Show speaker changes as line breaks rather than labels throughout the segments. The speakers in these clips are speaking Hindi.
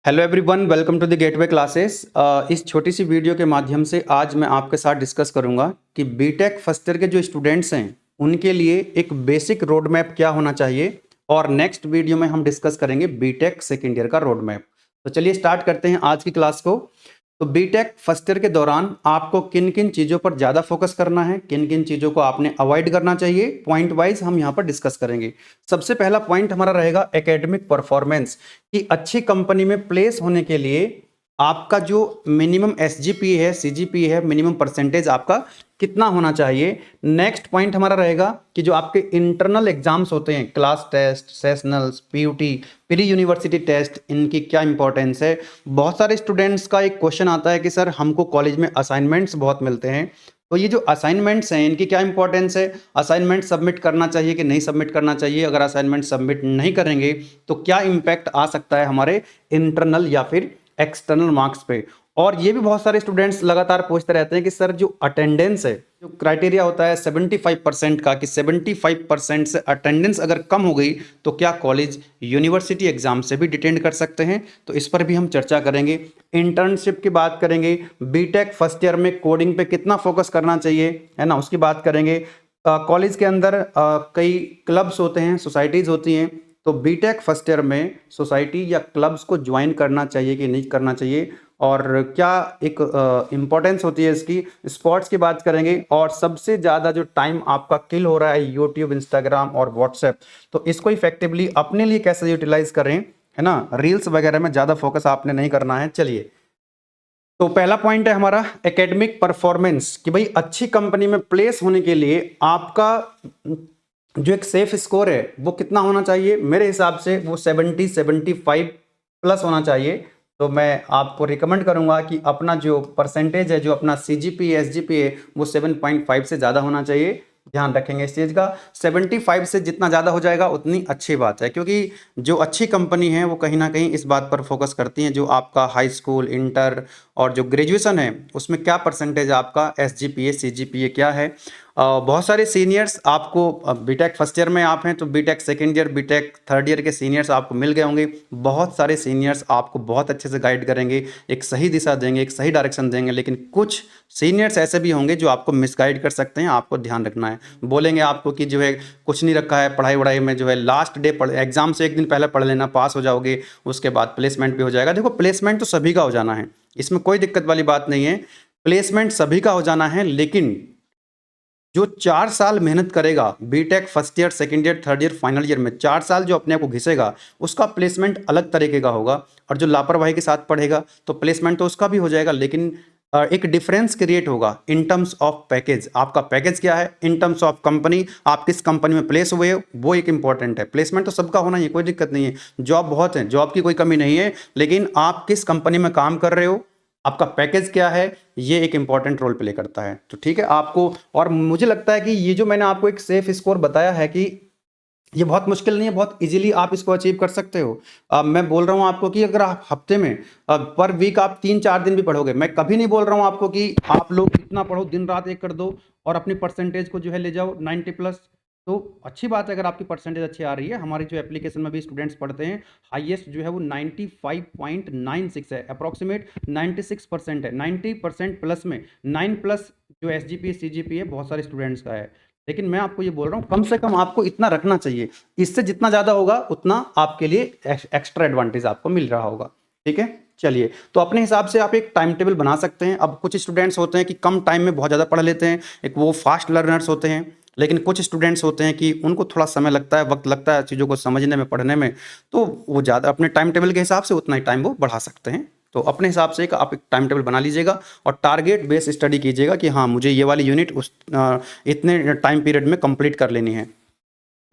Hello everyone, welcome to the Gateway Classes. इस छोटी सी वीडियो के माध्यम से आज मैं आपके साथ डिस्कस करूंगा कि बीटेक फर्स्ट ईयर के जो स्टूडेंट्स हैं उनके लिए एक बेसिक रोड मैप क्या होना चाहिए, और नेक्स्ट वीडियो में हम डिस्कस करेंगे बीटेक सेकेंड ईयर का रोड मैप। तो चलिए स्टार्ट करते हैं आज की क्लास को। तो बीटेक फर्स्ट ईयर के दौरान आपको किन किन चीज़ों पर ज़्यादा फोकस करना है, किन किन चीज़ों को आपने अवॉइड करना चाहिए, पॉइंट वाइज हम यहाँ पर डिस्कस करेंगे। सबसे पहला पॉइंट हमारा रहेगा एकेडमिक परफॉर्मेंस, कि अच्छी कंपनी में प्लेस होने के लिए आपका जो मिनिमम एसजीपी है, सीजीपी है, मिनिमम परसेंटेज आपका कितना होना चाहिए। नेक्स्ट पॉइंट हमारा रहेगा कि जो आपके इंटरनल एग्जाम्स होते हैं, class test, sessionals, PUT, pre university test, इनकी क्या इंपॉर्टेंस है। बहुत सारे स्टूडेंट्स का एक क्वेश्चन आता है कि सर हमको कॉलेज में असाइनमेंट्स बहुत मिलते हैं, तो ये जो असाइनमेंट्स हैं इनकी क्या इंपॉर्टेंस है। असाइनमेंट सबमिट करना चाहिए कि नहीं सबमिट करना चाहिए। अगर असाइनमेंट सबमिट नहीं करेंगे तो क्या इम्पैक्ट आ सकता है हमारे इंटरनल या फिर एक्सटर्नल मार्क्स पे। और ये भी बहुत सारे स्टूडेंट्स लगातार पूछते रहते हैं कि सर जो अटेंडेंस है, जो क्राइटेरिया होता है 75% का, कि 75% से अटेंडेंस अगर कम हो गई तो क्या कॉलेज यूनिवर्सिटी एग्जाम से भी डिटेंड कर सकते हैं। तो इस पर भी हम चर्चा करेंगे। इंटर्नशिप की बात करेंगे, बीटेक फर्स्ट ईयर में कोडिंग पे कितना फोकस करना चाहिए, है ना, उसकी बात करेंगे। कॉलेज के अंदर कई क्लब्स होते हैं, सोसाइटीज़ होती हैं, तो बीटेक फर्स्ट ईयर में सोसाइटी या क्लब्स को ज्वाइन करना चाहिए कि नहीं करना चाहिए, और क्या एक इम्पोर्टेंस होती है इसकी। स्पोर्ट्स की बात करेंगे, और सबसे ज़्यादा जो टाइम आपका किल हो रहा है यूट्यूब, इंस्टाग्राम और व्हाट्सएप, तो इसको इफेक्टिवली अपने लिए कैसे यूटिलाइज करें, है ना। रील्स वगैरह में ज़्यादा फोकस आपने नहीं करना है। चलिए, तो पहला पॉइंट है हमारा एकेडमिक परफॉर्मेंस, कि भाई अच्छी कंपनी में प्लेस होने के लिए आपका जो एक सेफ स्कोर है वो कितना होना चाहिए। मेरे हिसाब से वो 75 प्लस होना चाहिए। तो मैं आपको रिकमेंड करूंगा कि अपना जो परसेंटेज है, जो अपना सीजीपी एसजीपी है, वो 7.5 से ज़्यादा होना चाहिए। ध्यान रखेंगे इस चीज़ का। 75 से जितना ज़्यादा हो जाएगा उतनी अच्छी बात है, क्योंकि जो अच्छी कंपनी है वो कहीं ना कहीं इस बात पर फोकस करती है जो आपका हाई स्कूल, इंटर और जो ग्रेजुएशन है उसमें क्या परसेंटेज आपका एसजीपीए सीजीपीए क्या है। बहुत सारे सीनियर्स आपको, बीटेक फर्स्ट ईयर में आप हैं तो BTech second year, BTech third year के सीनियर्स आपको मिल गए होंगे। बहुत सारे सीनियर्स आपको बहुत अच्छे से गाइड करेंगे, एक सही दिशा देंगे, एक सही डायरेक्शन देंगे, लेकिन कुछ सीनियर्स ऐसे भी होंगे जो आपको मिसगाइड कर सकते हैं। आपको ध्यान रखना है। बोलेंगे आपको कि जो है कुछ नहीं रखा है पढ़ाई वढ़ाई में, जो है लास्ट डे एग्जाम से एक दिन पहले पढ़ लेना, पास हो जाओगे, उसके बाद प्लेसमेंट भी हो जाएगा। देखो, प्लेसमेंट तो सभी का हो जाना है, इसमें कोई दिक्कत वाली बात नहीं है। प्लेसमेंट सभी का हो जाना है, लेकिन जो 4 साल मेहनत करेगा BTech first year, second year, third year, final year में 4 साल जो अपने आप को घिसेगा, उसका प्लेसमेंट अलग तरीके का होगा। और जो लापरवाही के साथ पढ़ेगा तो प्लेसमेंट तो उसका भी हो जाएगा, लेकिन एक डिफरेंस क्रिएट होगा इन टर्म्स ऑफ पैकेज। आपका पैकेज क्या है, इन टर्म्स ऑफ कंपनी, आप किस कंपनी में प्लेस हुए हो, वो एक इंपॉर्टेंट है। प्लेसमेंट तो सबका होना ही है, कोई दिक्कत नहीं है। जॉब बहुत है, जॉब की कोई कमी नहीं है, लेकिन आप किस कंपनी में काम कर रहे हो, आपका पैकेज क्या है, ये एक इंपॉर्टेंट रोल प्ले करता है। तो ठीक है आपको, और मुझे लगता है कि ये जो मैंने आपको एक सेफ स्कोर बताया है कि ये बहुत मुश्किल नहीं है, बहुत इजीली आप इसको अचीव कर सकते हो। मैं बोल रहा हूँ आपको कि अगर आप हफ्ते में पर वीक आप 3-4 दिन भी पढ़ोगे, मैं कभी नहीं बोल रहा हूँ आपको कि आप लोग इतना पढ़ो, दिन रात एक कर दो और अपनी परसेंटेज को जो है ले जाओ 90 प्लस। तो अच्छी बात है अगर आपकी परसेंटेज अच्छी आ रही है। हमारी जो एप्लीकेशन में भी स्टूडेंट्स पढ़ते हैं, हाईएस्ट जो है वो 95.96 है, अप्रॉक्सीमेट 96% है। 90% प्लस में 9 प्लस जो एसजीपी सीजीपी है बहुत सारे स्टूडेंट्स का है। लेकिन मैं आपको ये बोल रहा हूँ कम से कम आपको इतना रखना चाहिए। इससे जितना ज़्यादा होगा उतना आपके लिए एक्स्ट्रा एडवांटेज आपको मिल रहा होगा। ठीक है, चलिए, तो अपने हिसाब से आप एक टाइम टेबल बना सकते हैं। अब कुछ स्टूडेंट्स होते हैं कि कम टाइम में बहुत ज़्यादा पढ़ लेते हैं, एक वो फास्ट लर्नर्स होते हैं। लेकिन कुछ स्टूडेंट्स होते हैं कि उनको थोड़ा समय लगता है, वक्त लगता है चीज़ों को समझने में, पढ़ने में, तो वो ज़्यादा अपने टाइम टेबल के हिसाब से उतना ही टाइम वो बढ़ा सकते हैं। तो अपने हिसाब से आप एक टाइम टेबल बना लीजिएगा और टारगेट बेस स्टडी कीजिएगा कि हाँ मुझे ये वाली यूनिट उस इतने टाइम पीरियड में कंप्लीट कर लेनी है।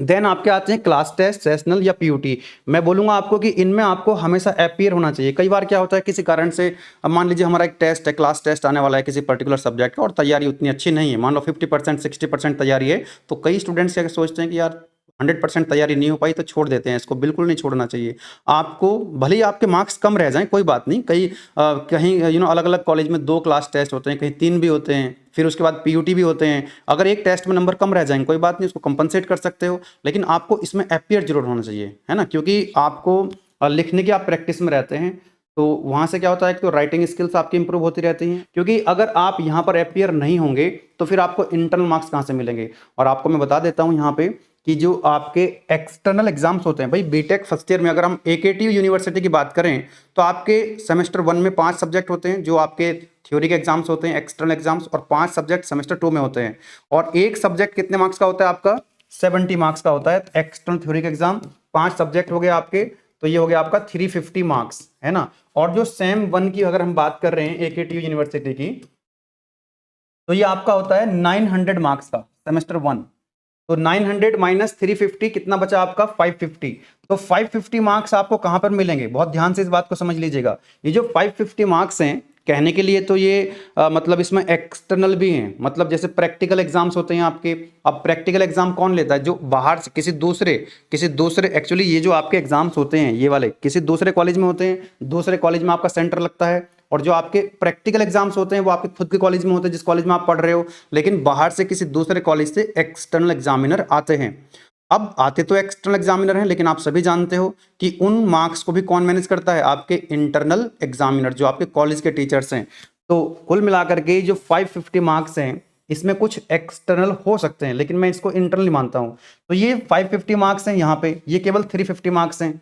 देन आपके आते हैं क्लास टेस्ट, सेशनल या पीयूटी। मैं बोलूंगा आपको कि इनमें आपको हमेशा अपीयर होना चाहिए। कई बार क्या होता है किसी कारण से, अब मान लीजिए हमारा एक टेस्ट है, क्लास टेस्ट आने वाला है किसी पर्टिकुलर सब्जेक्ट का और तैयारी उतनी अच्छी नहीं है, मान लो 50% 60% तैयारी है, तो कई स्टूडेंट्स क्या सोचते हैं कि यार 100% तैयारी नहीं हो पाई तो छोड़ देते हैं। इसको बिल्कुल नहीं छोड़ना चाहिए। आपको भले ही आपके मार्क्स कम रह जाएं, कोई बात नहीं। कहीं अलग अलग कॉलेज में 2 क्लास टेस्ट होते हैं, कहीं 3 भी होते हैं, फिर उसके बाद पीयूटी भी होते हैं। अगर एक टेस्ट में नंबर कम रह जाएंगे कोई बात नहीं, उसको कंपनसेट कर सकते हो, लेकिन आपको इसमें अपीयर जरूर होना चाहिए, है ना, क्योंकि आपको लिखने की आप प्रैक्टिस में रहते हैं। तो वहाँ से क्या होता है कि तो राइटिंग स्किल्स आपकी इंप्रूव होती रहती हैं, क्योंकि अगर आप यहाँ पर अपीयर नहीं होंगे तो फिर आपको इंटरनल मार्क्स कहाँ से मिलेंगे। और आपको मैं बता देता हूँ यहाँ पे कि जो आपके एक्सटर्नल एग्जाम्स होते हैं भाई, बीटेक फर्स्ट ईयर में अगर हम एकेटीयू यूनिवर्सिटी की बात करें तो आपके सेमेस्टर 1 में 5 सब्जेक्ट होते हैं जो आपके थ्योरी के एग्जाम्स होते हैं, एक्सटर्नल एग्जाम्स, और 5 सब्जेक्ट सेमेस्टर 2 में होते हैं। और एक सब्जेक्ट कितने मार्क्स का होता है आपका? 70 मार्क्स का होता है। एक्सटर्नल थ्योरी का एग्जाम 5 सब्जेक्ट हो गए आपके, तो ये हो गया आपका 350 मार्क्स, है ना। और जो सेम 1 की अगर हम बात कर रहे हैं एकेटीयू यूनिवर्सिटी की, तो ये आपका होता है 900 मार्क्स का सेमेस्टर 1। तो 900 माइनस 350 कितना बचा आपका? 550। तो 550 मार्क्स आपको कहां पर मिलेंगे? बहुत ध्यान से इस बात को समझ लीजिएगा। ये जो 550 मार्क्स हैं, कहने के लिए तो ये मतलब इसमें एक्सटर्नल भी हैं, मतलब जैसे प्रैक्टिकल एग्जाम्स होते हैं आपके। अब प्रैक्टिकल एग्जाम कौन लेता है? जो बाहर से किसी दूसरे एक्चुअली ये जो आपके एग्जाम्स होते हैं ये वाले किसी दूसरे कॉलेज में होते हैं, दूसरे कॉलेज में आपका सेंटर लगता है। और जो आपके प्रैक्टिकल एग्जाम्स होते हैं वो आपके खुद के कॉलेज में होते हैं जिस कॉलेज में आप पढ़ रहे हो, लेकिन बाहर से किसी दूसरे कॉलेज से एक्सटर्नल एग्जामिनर आते हैं। अब आते तो एक्सटर्नल एग्जामिनर हैं, लेकिन आप सभी जानते हो कि उन मार्क्स को भी कौन मैनेज करता है? आपके इंटरनल एग्जामिनर, जो आपके कॉलेज के टीचर्स हैं। तो कुल मिलाकर के जो 550 मार्क्स हैं इसमें कुछ एक्सटर्नल हो सकते हैं, लेकिन मैं इसको इंटरनल मानता हूं। तो ये 550 मार्क्स हैं, यहाँ पे ये केवल 350 मार्क्स हैं।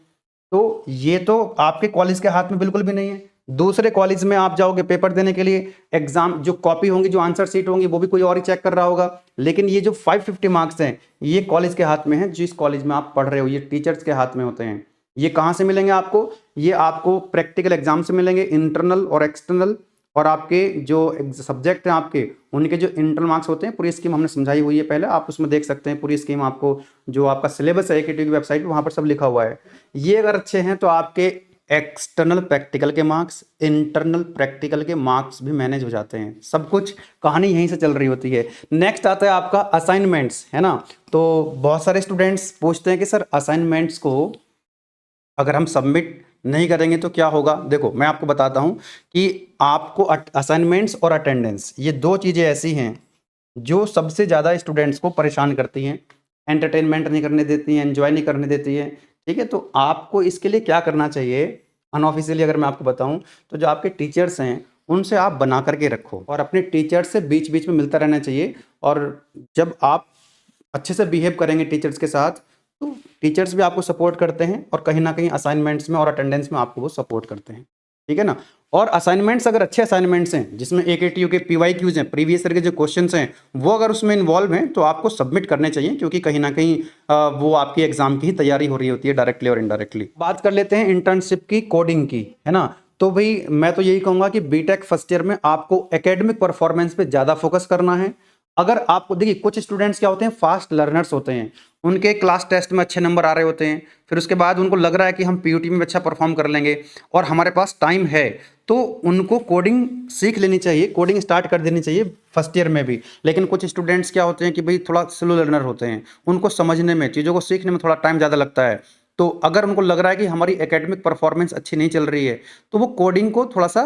तो ये तो आपके कॉलेज के हाथ में बिल्कुल भी नहीं है। दूसरे कॉलेज में आप जाओगे पेपर देने के लिए, एग्जाम जो कॉपी होंगी, जो आंसर शीट होंगी, वो भी कोई और ही चेक कर रहा होगा। लेकिन ये जो 550 मार्क्स हैं ये कॉलेज के हाथ में है, जिस कॉलेज में आप पढ़ रहे हो, ये टीचर्स के हाथ में होते हैं। ये कहाँ से मिलेंगे आपको? ये आपको प्रैक्टिकल एग्जाम से मिलेंगे, इंटरनल और एक्सटर्नल। और आपके जो सब्जेक्ट हैं आपके, उनके जो इंटरनल मार्क्स होते हैं, पूरी स्कीम हमने समझाई हुई है पहले, आप उसमें देख सकते हैं पूरी स्कीम। आपको जो आपका सिलेबस है एकेटीयू की वेबसाइट पर, वहाँ पर सब लिखा हुआ है। ये अगर अच्छे हैं तो आपके एक्सटर्नल प्रैक्टिकल के मार्क्स, इंटरनल प्रैक्टिकल के मार्क्स भी मैनेज हो जाते हैं। सब कुछ कहानी यहीं से चल रही होती है। नेक्स्ट आता है आपका असाइनमेंट्स, है ना। तो बहुत सारे स्टूडेंट्स पूछते हैं कि सर असाइनमेंट्स को अगर हम सबमिट नहीं करेंगे तो क्या होगा? देखो मैं आपको बताता हूं कि आपको असाइनमेंट्स और अटेंडेंस, ये दो चीज़ें ऐसी हैं जो सबसे ज़्यादा स्टूडेंट्स को परेशान करती हैं, एंटरटेनमेंट नहीं करने देती हैं, एंजॉय नहीं करने देती हैं। ठीक है, तो आपको इसके लिए क्या करना चाहिए? अनऑफिशियली अगर मैं आपको बताऊं तो जो आपके टीचर्स हैं उनसे आप बना करके रखो, और अपने टीचर्स से बीच बीच में मिलता रहना चाहिए। और जब आप अच्छे से बिहेव करेंगे टीचर्स के साथ, तो टीचर्स भी आपको सपोर्ट करते हैं, और कहीं ना कहीं असाइनमेंट्स में और अटेंडेंस में आपको वो सपोर्ट करते हैं। ठीक है ना। और असाइनमेंट्स अगर अच्छे असाइनमेंट्स हैं जिसमें एकेटीयू के पीवाईक्यूज हैं, प्रीवियस ईयर के जो क्वेश्चंस हैं, वो अगर उसमें इन्वॉल्व हैं तो आपको सबमिट करने चाहिए, क्योंकि कहीं ना कहीं वो आपकी एग्जाम की ही तैयारी हो रही होती है डायरेक्टली और इनडायरेक्टली। बात कर लेते हैं इंटर्नशिप की, कोडिंग की, है ना। तो भाई मैं तो यही कहूंगा कि बीटेक फर्स्ट ईयर में आपको एकेडमिक परफॉर्मेंस पे ज़्यादा फोकस करना है। अगर आपको देखिए, कुछ स्टूडेंट्स क्या होते हैं, फास्ट लर्नर्स होते हैं, उनके क्लास टेस्ट में अच्छे नंबर आ रहे होते हैं, फिर उसके बाद उनको लग रहा है कि हम पीयूटी में अच्छा परफॉर्म कर लेंगे और हमारे पास टाइम है, तो उनको कोडिंग सीख लेनी चाहिए, कोडिंग स्टार्ट कर देनी चाहिए फर्स्ट ईयर में भी। लेकिन कुछ स्टूडेंट्स क्या होते हैं कि भाई थोड़ा स्लो लर्नर होते हैं, उनको समझने में, चीज़ों को सीखने में थोड़ा टाइम ज़्यादा लगता है। तो अगर उनको लग रहा है कि हमारी एकेडमिक परफॉर्मेंस अच्छी नहीं चल रही है, तो वो कोडिंग को थोड़ा सा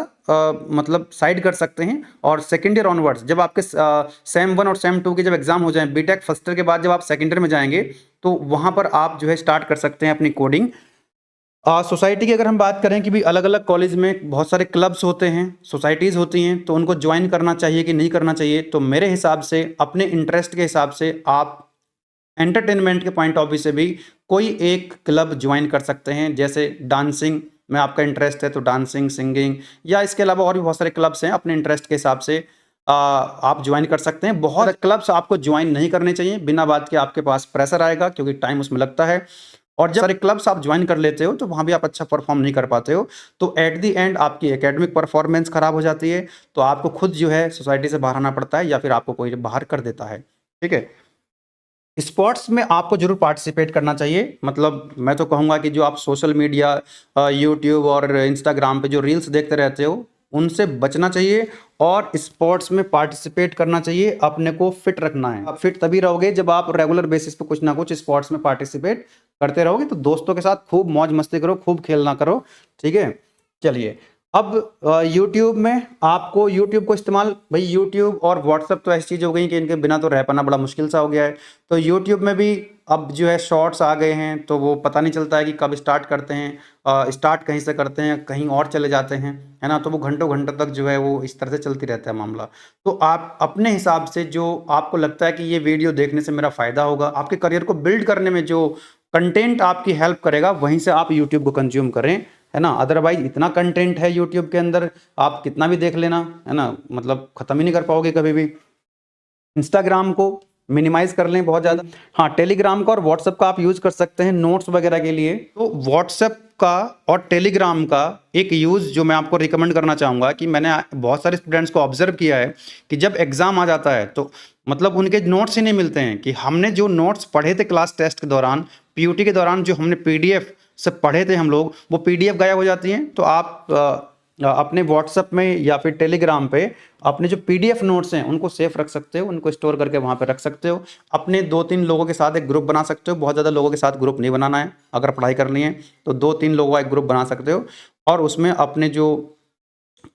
मतलब साइड कर सकते हैं। और सेकेंड ईयर ऑनवर्ड्स जब आपके सेम 1 और सेम 2 के जब एग्जाम हो जाएं, बीटेक फर्स्ट ईयर के बाद जब आप सेकेंड ईयर में जाएंगे, तो वहाँ पर आप जो है स्टार्ट कर सकते हैं अपनी कोडिंग। सोसाइटी की अगर हम बात करें कि भी अलग अलग कॉलेज में बहुत सारे क्लब्स होते हैं, सोसाइटीज़ होती हैं, तो उनको ज्वाइन करना चाहिए कि नहीं करना चाहिए? तो मेरे हिसाब से, अपने इंटरेस्ट के हिसाब से, आप एंटरटेनमेंट के पॉइंट ऑफ व्यू से भी कोई एक क्लब ज्वाइन कर सकते हैं। जैसे डांसिंग में आपका इंटरेस्ट है तो डांसिंग, सिंगिंग, या इसके अलावा और भी बहुत सारे क्लब्स हैं, अपने इंटरेस्ट के हिसाब से आप ज्वाइन कर सकते हैं। बहुत क्लब्स आपको ज्वाइन नहीं करने चाहिए, बिना बात के आपके पास प्रेशर आएगा, क्योंकि टाइम उसमें लगता है। और जब सारे क्लब्स आप ज्वाइन कर लेते हो तो वहाँ भी आप अच्छा परफॉर्म नहीं कर पाते हो, तो एट दी एंड आपकी एकेडमिक परफॉर्मेंस खराब हो जाती है, तो आपको खुद जो है सोसाइटी से बाहर आना पड़ता है, या फिर आपको कोई बाहर कर देता है। ठीक है, स्पोर्ट्स में आपको जरूर पार्टिसिपेट करना चाहिए। मतलब मैं तो कहूँगा कि जो आप सोशल मीडिया, यूट्यूब और इंस्टाग्राम पे जो रील्स देखते रहते हो, उनसे बचना चाहिए, और स्पोर्ट्स में पार्टिसिपेट करना चाहिए। अपने को फिट रखना है। आप फिट तभी रहोगे जब आप रेगुलर बेसिस पे कुछ ना कुछ स्पोर्ट्स में पार्टिसिपेट करते रहोगे। तो दोस्तों के साथ खूब मौज मस्ती करो, खूब खेलना करो। ठीक है, चलिए अब यूट्यूब में आपको यूट्यूब को इस्तेमाल, भाई यूट्यूब और व्हाट्सएप तो ऐसी चीज़ हो गई कि इनके बिना तो रह पाना बड़ा मुश्किल सा हो गया है। तो यूट्यूब में भी अब जो है शॉर्ट्स आ गए हैं, तो वो पता नहीं चलता है कि कब स्टार्ट करते हैं, स्टार्ट कहीं से करते हैं कहीं और चले जाते हैं, है ना। तो वो घंटों घंटों तक जो है वो इस तरह से चलती रहता है मामला। तो आप अपने हिसाब से जो आपको लगता है कि ये वीडियो देखने से मेरा फ़ायदा होगा, आपके करियर को बिल्ड करने में जो कंटेंट आपकी हेल्प करेगा, वहीं से आप यूट्यूब को कंज्यूम करें, है ना। अदरवाइज इतना कंटेंट है यूट्यूब के अंदर, आप कितना भी देख लेना, है ना, मतलब ख़त्म ही नहीं कर पाओगे कभी भी। इंस्टाग्राम को मिनिमाइज कर लें बहुत ज़्यादा। हाँ, टेलीग्राम का और व्हाट्सएप का आप यूज़ कर सकते हैं नोट्स वगैरह के लिए। तो व्हाट्सएप का और टेलीग्राम का एक यूज़ जो मैं आपको रिकमेंड करना चाहूँगा, कि मैंने बहुत सारे स्टूडेंट्स को ऑब्जर्व किया है कि जब एग्ज़ाम आ जाता है तो मतलब उनके नोट्स ही नहीं मिलते हैं, कि हमने जो नोट्स पढ़े थे क्लास टेस्ट के दौरान, पीयूटी के दौरान जो हमने पीडीएफ से पढ़े थे हम लोग, वो पीडीएफ गायब हो जाती हैं। तो आप अपने व्हाट्सएप में या फिर टेलीग्राम पे अपने जो पीडीएफ नोट्स हैं उनको सेफ रख सकते हो, उनको स्टोर करके वहाँ पे रख सकते हो। अपने 2-3 लोगों के साथ एक ग्रुप बना सकते हो, बहुत ज़्यादा लोगों के साथ ग्रुप नहीं बनाना है। अगर पढ़ाई करनी है तो 2-3 लोगों का एक ग्रुप बना सकते हो, और उसमें अपने जो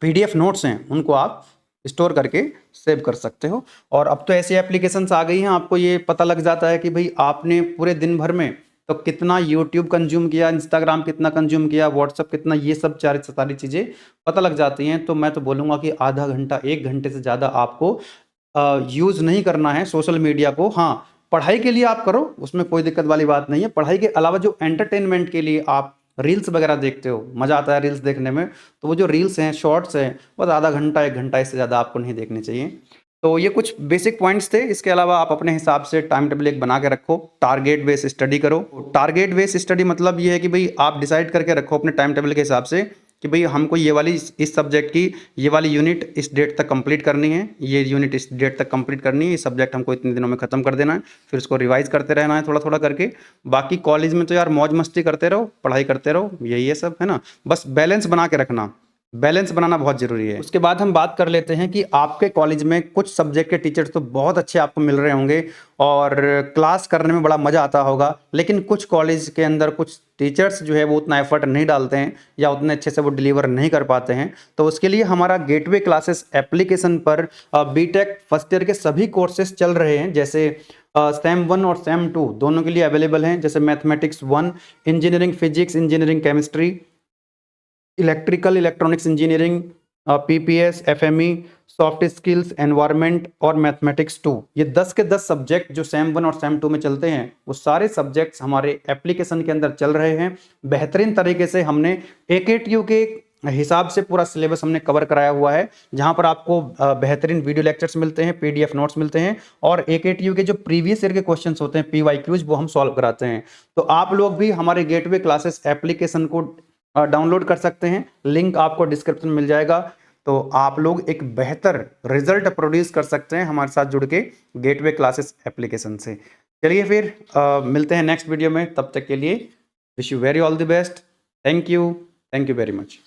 पीडीएफ नोट्स हैं उनको आप स्टोर करके सेव कर सकते हो। और अब तो ऐसी एप्लीकेशंस आ गई हैं, आपको ये पता लग जाता है कि भाई आपने पूरे दिन भर में तो कितना यूट्यूब कंज्यूम किया, इंस्टाग्राम कितना कंज्यूम किया, व्हाट्सएप कितना, ये सब सारी चीज़ें पता लग जाती हैं। तो मैं तो बोलूँगा कि आधा घंटा 1 घंटे से ज़्यादा आपको यूज़ नहीं करना है सोशल मीडिया को। हाँ, पढ़ाई के लिए आप करो, उसमें कोई दिक्कत वाली बात नहीं है। पढ़ाई के अलावा जो एंटरटेनमेंट के लिए आप रील्स वगैरह देखते हो, मज़ा आता है रील्स देखने में, तो वो जो रील्स हैं, शॉर्ट्स हैं, बस आधा घंटा 1 घंटा, इससे ज़्यादा आपको नहीं देखने चाहिए। तो ये कुछ बेसिक पॉइंट्स थे। इसके अलावा आप अपने हिसाब से टाइम टेबल एक बना के रखो, टारगेट बेस स्टडी करो। टारगेट बेस स्टडी मतलब ये है कि भाई आप डिसाइड करके रखो अपने टाइम टेबल के हिसाब से कि भाई हमको ये वाली इस सब्जेक्ट की ये वाली यूनिट इस डेट तक कंप्लीट करनी है, ये यूनिट इस डेट तक कंप्लीट करनी है, ये सब्जेक्ट हमको इतने दिनों में ख़त्म कर देना है, फिर उसको रिवाइज करते रहना है थोड़ा थोड़ा करके। बाकी कॉलेज में तो यार मौज मस्ती करते रहो, पढ़ाई करते रहो, यही है सब, है ना। बस बैलेंस बना के रखना, बैलेंस बनाना बहुत ज़रूरी है। उसके बाद हम बात कर लेते हैं कि आपके कॉलेज में कुछ सब्जेक्ट के टीचर्स तो बहुत अच्छे आपको मिल रहे होंगे और क्लास करने में बड़ा मज़ा आता होगा, लेकिन कुछ कॉलेज के अंदर कुछ टीचर्स जो है वो उतना एफर्ट नहीं डालते हैं या उतने अच्छे से वो डिलीवर नहीं कर पाते हैं। तो उसके लिए हमारा गेटवे क्लासेस एप्लीकेशन पर बीटेक फर्स्ट ईयर के सभी कोर्सेज चल रहे हैं, जैसे सेम 1 और सेम 2 दोनों के लिए अवेलेबल हैं। जैसे mathematics 1, engineering physics, engineering chemistry, electrical electronics engineering, PPS, FME, soft skills, environment और मैथमेटिक्स 2, ये 10 के 10 सब्जेक्ट जो सेम 1 और सेम 2 में चलते हैं, वो सारे सब्जेक्ट्स हमारे एप्लीकेशन के अंदर चल रहे हैं। बेहतरीन तरीके से हमने AKTU के हिसाब से पूरा सिलेबस हमने कवर कराया हुआ है, जहां पर आपको बेहतरीन वीडियो लेक्चर्स मिलते हैं, पीडीएफ नोट्स मिलते हैं, और AKTU के जो प्रीवियस ईयर के क्वेश्चंस होते हैं, PYQs, वो हम सॉल्व कराते हैं। तो आप लोग भी हमारे गेटवे क्लासेस एप्लीकेशन को डाउनलोड कर सकते हैं, लिंक आपको डिस्क्रिप्शन में मिल जाएगा। तो आप लोग एक बेहतर रिजल्ट प्रोड्यूस कर सकते हैं हमारे साथ जुड़ के गेटवे क्लासेस एप्लीकेशन से। चलिए फिर मिलते हैं नेक्स्ट वीडियो में, तब तक के लिए wish you very all the best. Thank you very much.